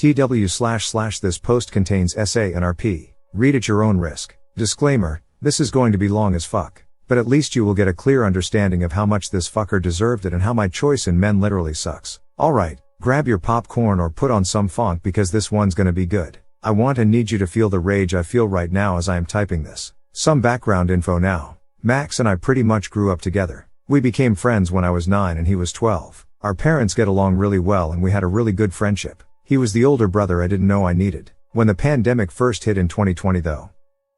TW// This post contains SA&RP. Read at your own risk. Disclaimer, this is going to be long as fuck. But at least you will get a clear understanding of how much this fucker deserved it and how my choice in men literally sucks. Alright, grab your popcorn or put on some funk because this one's gonna be good. I want and need you to feel the rage I feel right now as I am typing this. Some background info now. Max and I pretty much grew up together. We became friends when I was 9 and he was 12. Our parents get along really well and we had a really good friendship. He was the older brother I didn't know I needed. When the pandemic first hit in 2020 though,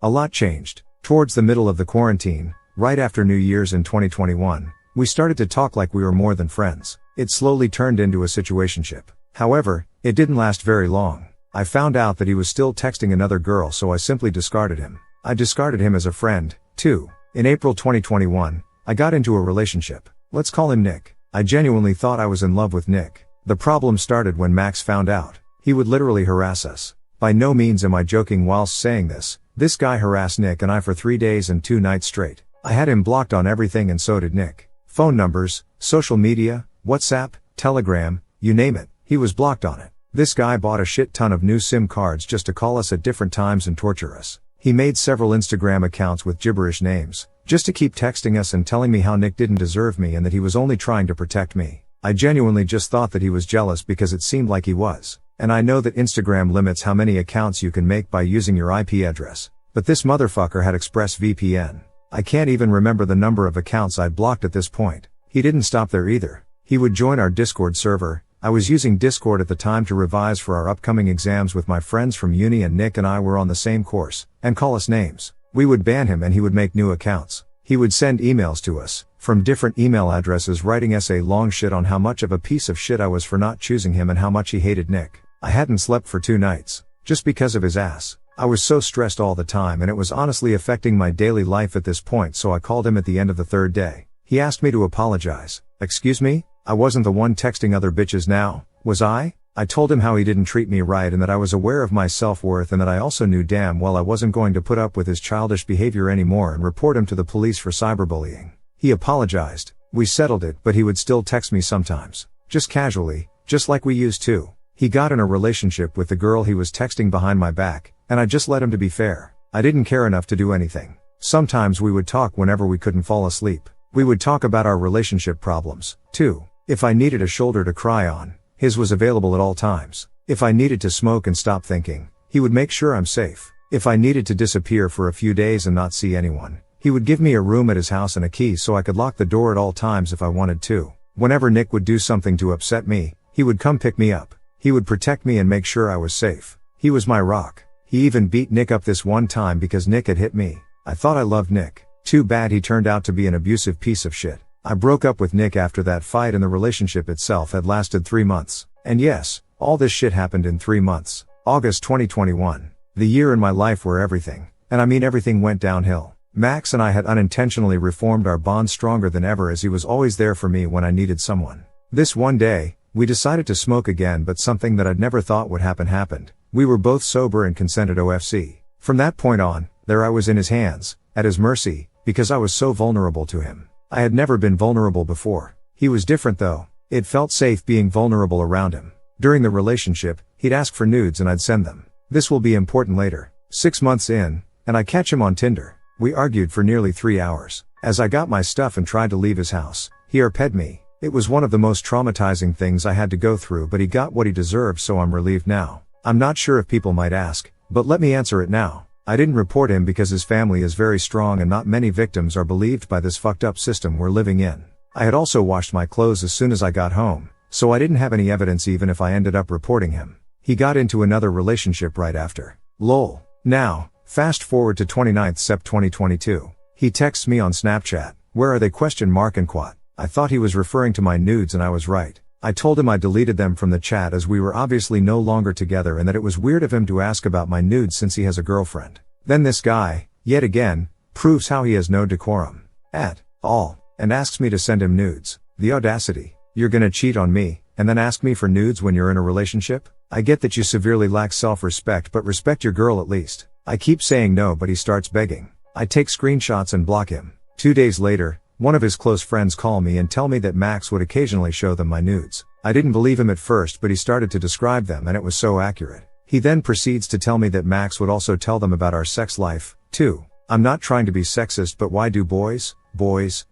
a lot changed. Towards the middle of the quarantine, right after New Year's in 2021, we started to talk like we were more than friends. It slowly turned into a situationship. However, it didn't last very long. I found out that he was still texting another girl, so I simply discarded him. I discarded him as a friend, too. In April 2021, I got into a relationship. Let's call him Nick. I genuinely thought I was in love with Nick. The problem started when Max found out. He would literally harass us. By no means am I joking whilst saying this. This guy harassed Nick and I for 3 days and 2 nights straight. I had him blocked on everything and so did Nick. Phone numbers, social media, WhatsApp, Telegram, you name it, he was blocked on it. This guy bought a shit ton of new SIM cards just to call us at different times and torture us. He made several Instagram accounts with gibberish names, just to keep texting us and telling me how Nick didn't deserve me and that he was only trying to protect me. I genuinely just thought that he was jealous because it seemed like he was. And I know that Instagram limits how many accounts you can make by using your IP address. But this motherfucker had ExpressVPN. I can't even remember the number of accounts I'd blocked at this point. He didn't stop there either. He would join our Discord server. I was using Discord at the time to revise for our upcoming exams with my friends from uni and Nick and I were on the same course, and call us names. We would ban him and he would make new accounts. He would send emails to us, from different email addresses writing essay long shit on how much of a piece of shit I was for not choosing him and how much he hated Nick. I hadn't slept for 2 nights. Just because of his ass. I was so stressed all the time and it was honestly affecting my daily life at this point, so I called him at the end of the 3rd day. He asked me to apologize. Excuse me? I wasn't the one texting other bitches now, was I? I told him how he didn't treat me right and that I was aware of my self-worth and that I also knew damn well I wasn't going to put up with his childish behavior anymore and report him to the police for cyberbullying. He apologized. We settled it, but he would still text me sometimes. Just casually, just like we used to. He got in a relationship with the girl he was texting behind my back, and I just let him, to be fair. I didn't care enough to do anything. Sometimes we would talk whenever we couldn't fall asleep. We would talk about our relationship problems, too. If I needed a shoulder to cry on, his was available at all times. If I needed to smoke and stop thinking, he would make sure I'm safe. If I needed to disappear for a few days and not see anyone, he would give me a room at his house and a key so I could lock the door at all times if I wanted to. Whenever Nick would do something to upset me, he would come pick me up. He would protect me and make sure I was safe. He was my rock. He even beat Nick up this one time because Nick had hit me. I thought I loved Nick. Too bad he turned out to be an abusive piece of shit. I broke up with Nick after that fight and the relationship itself had lasted 3 months. And yes, all this shit happened in 3 months. August 2021. The year in my life where everything, and I mean everything, went downhill. Max and I had unintentionally reformed our bond stronger than ever as he was always there for me when I needed someone. This one day, we decided to smoke again, but something that I'd never thought would happen happened. We were both sober and consented OFC. From that point on, there I was in his hands, at his mercy, because I was so vulnerable to him. I had never been vulnerable before. He was different though. It felt safe being vulnerable around him. During the relationship, he'd ask for nudes and I'd send them. This will be important later. 6 months in, and I catch him on Tinder. We argued for nearly 3 hours. As I got my stuff and tried to leave his house, he RP'd me. It was one of the most traumatizing things I had to go through, but he got what he deserved, so I'm relieved now. I'm not sure if people might ask, but let me answer it now. I didn't report him because his family is very strong and not many victims are believed by this fucked up system we're living in. I had also washed my clothes as soon as I got home, so I didn't have any evidence even if I ended up reporting him. He got into another relationship right after. Lol. Now, fast forward to 29th Sep 2022. He texts me on Snapchat, "Where are they?" and quat. I thought he was referring to my nudes and I was right. I told him I deleted them from the chat as we were obviously no longer together and that it was weird of him to ask about my nudes since he has a girlfriend. Then this guy, yet again, proves how he has no decorum. At all. And asks me to send him nudes. The audacity. You're gonna cheat on me, and then ask me for nudes when you're in a relationship? I get that you severely lack self-respect, but respect your girl at least. I keep saying no, but he starts begging. I take screenshots and block him. 2 days later, one of his close friends call me and tell me that Max would occasionally show them my nudes. I didn't believe him at first, but he started to describe them and it was so accurate. He then proceeds to tell me that Max would also tell them about our sex life, too. I'm not trying to be sexist, but why do boys,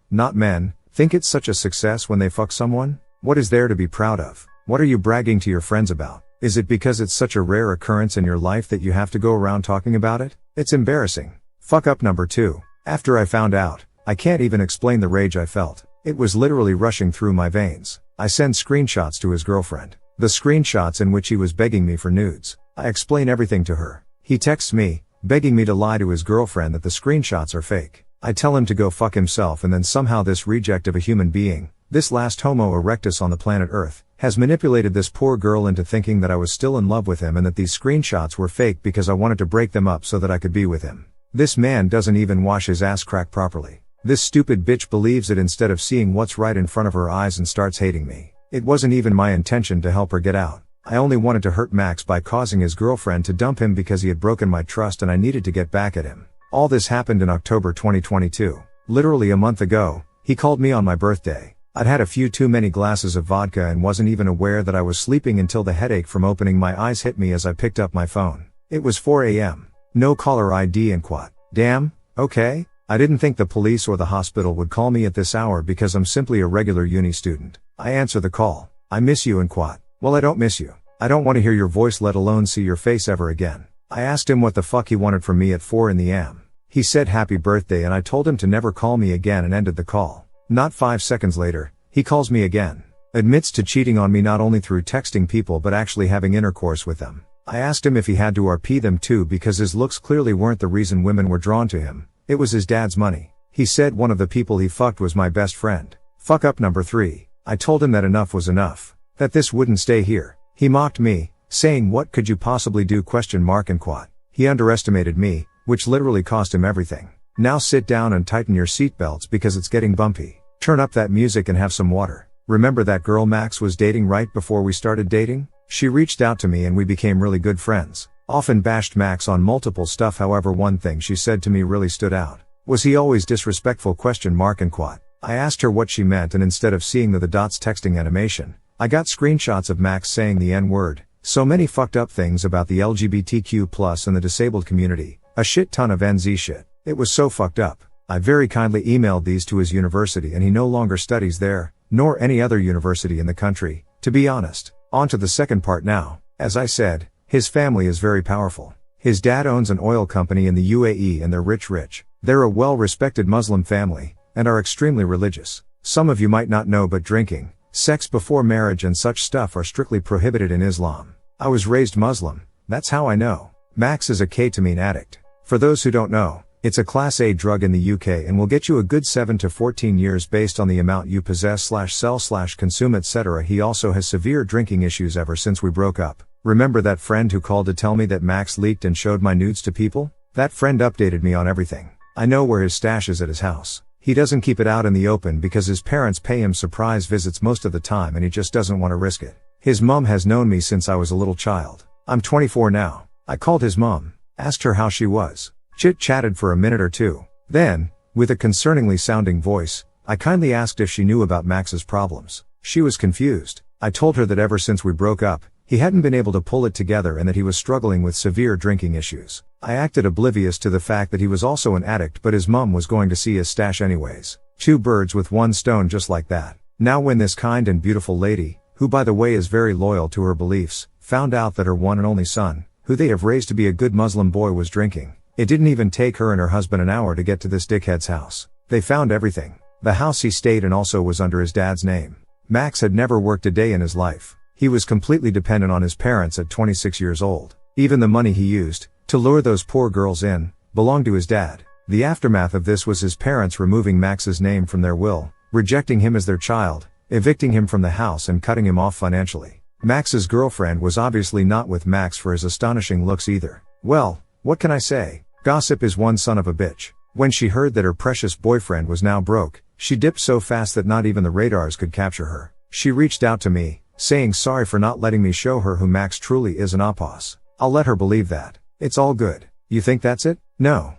not men, think it's such a success when they fuck someone? What is there to be proud of? What are you bragging to your friends about? Is it because it's such a rare occurrence in your life that you have to go around talking about it? It's embarrassing. Fuck up number 2. After I found out, I can't even explain the rage I felt. It was literally rushing through my veins. I send screenshots to his girlfriend. The screenshots in which he was begging me for nudes. I explain everything to her. He texts me, begging me to lie to his girlfriend that the screenshots are fake. I tell him to go fuck himself, and then somehow this reject of a human being, this last Homo erectus on the planet Earth, has manipulated this poor girl into thinking that I was still in love with him and that these screenshots were fake because I wanted to break them up so that I could be with him. This man doesn't even wash his ass crack properly. This stupid bitch believes it instead of seeing what's right in front of her eyes and starts hating me. It wasn't even my intention to help her get out. I only wanted to hurt Max by causing his girlfriend to dump him because he had broken my trust and I needed to get back at him. All this happened in October 2022. Literally a month ago, he called me on my birthday. I'd had a few too many glasses of vodka and wasn't even aware that I was sleeping until the headache from opening my eyes hit me as I picked up my phone. It was 4 a.m. No caller ID and quat. Damn, okay. I didn't think the police or the hospital would call me at this hour because I'm simply a regular uni student. I answer the call. I miss you and quat. Well, I don't miss you. I don't want to hear your voice, let alone see your face ever again. I asked him what the fuck he wanted from me at 4 a.m. He said happy birthday and I told him to never call me again and ended the call. Not 5 seconds later, he calls me again. Admits to cheating on me not only through texting people but actually having intercourse with them. I asked him if he had to RP them too because his looks clearly weren't the reason women were drawn to him. It was his dad's money. He said one of the people he fucked was my best friend. Fuck up number 3. I told him that enough was enough. That this wouldn't stay here. He mocked me, saying what could you possibly do ? And quat. He underestimated me, which literally cost him everything. Now sit down and tighten your seatbelts because it's getting bumpy. Turn up that music and have some water. Remember that girl Max was dating right before we started dating? She reached out to me and we became really good friends. Often bashed Max on multiple stuff, however one thing she said to me really stood out. Was he always disrespectful ? And quat. I asked her what she meant and instead of seeing the dots texting animation, I got screenshots of Max saying the N-word. So many fucked up things about the LGBTQ+ and the disabled community. A shit ton of NZ shit. It was so fucked up. I very kindly emailed these to his university and he no longer studies there, nor any other university in the country, to be honest. On to the second part now. As I said, his family is very powerful. His dad owns an oil company in the UAE and they're rich. They're a well-respected Muslim family, and are extremely religious. Some of you might not know, but drinking, sex before marriage and such stuff are strictly prohibited in Islam. I was raised Muslim, that's how I know. Max is a ketamine addict. For those who don't know, it's a Class A drug in the UK and will get you a good 7 to 14 years based on the amount you possess /sell /consume etc. He also has severe drinking issues ever since we broke up. Remember that friend who called to tell me that Max leaked and showed my nudes to people? That friend updated me on everything. I know where his stash is at his house. He doesn't keep it out in the open because his parents pay him surprise visits most of the time and he just doesn't want to risk it. His mom has known me since I was a little child. I'm 24 now. I called his mom, asked her how she was. Chit-chatted for a minute or two. Then, with a concerningly sounding voice, I kindly asked if she knew about Max's problems. She was confused. I told her that ever since we broke up, he hadn't been able to pull it together and that he was struggling with severe drinking issues. I acted oblivious to the fact that he was also an addict, but his mom was going to see his stash anyways. 2 birds with 1 stone, just like that. Now when this kind and beautiful lady, who by the way is very loyal to her beliefs, found out that her one and only son, who they have raised to be a good Muslim boy, was drinking, it didn't even take her and her husband an hour to get to this dickhead's house. They found everything. The house he stayed in also was under his dad's name. Max had never worked a day in his life. He was completely dependent on his parents at 26 years old. Even the money he used to lure those poor girls in belonged to his dad. The aftermath of this was his parents removing Max's name from their will, rejecting him as their child, evicting him from the house and cutting him off financially. Max's girlfriend was obviously not with Max for his astonishing looks either. Well, what can I say? Gossip is one son of a bitch. When she heard that her precious boyfriend was now broke, she dipped so fast that not even the radars could capture her. She reached out to me, saying sorry for not letting me show her who Max truly is, an opos. I'll let her believe that. It's all good. You think that's it? No.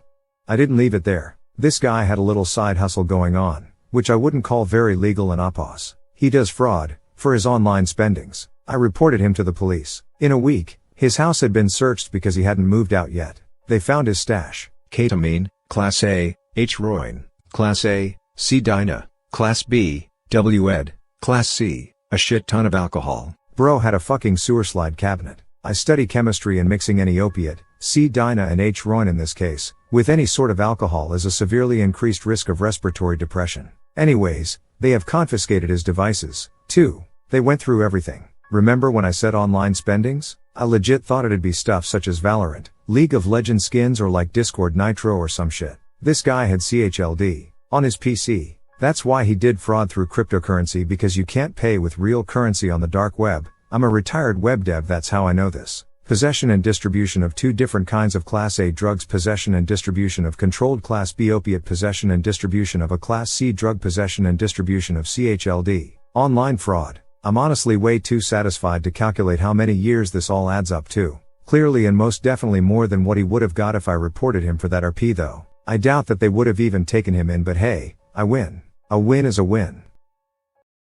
I didn't leave it there. This guy had a little side hustle going on, which I wouldn't call very legal and opos. He does fraud for his online spendings. I reported him to the police. In a week, his house had been searched because he hadn't moved out yet. They found his stash. Ketamine, Class A, H-Roin, Class A, C-Dina, Class B, W-Ed, Class C, a shit ton of alcohol. Bro had a fucking sewer slide cabinet. I study chemistry, and mixing any opiate, C-Dina and H-Roin in this case, with any sort of alcohol is a severely increased risk of respiratory depression. Anyways, they have confiscated his devices, too. They went through everything. Remember when I said online spendings? I legit thought it'd be stuff such as Valorant, League of Legends skins, or like Discord Nitro or some shit. This guy had CHLD on his PC. That's why he did fraud through cryptocurrency, because you can't pay with real currency on the dark web. I'm a retired web dev, that's how I know this. Possession and distribution of two different kinds of Class A drugs, possession and distribution of controlled Class B opiate, possession and distribution of a Class C drug, possession and distribution of CHLD. Online fraud. I'm honestly way too satisfied to calculate how many years this all adds up to. Clearly and most definitely more than what he would have got if I reported him for that RP though. I doubt that they would have even taken him in, but hey, I win. A win is a win.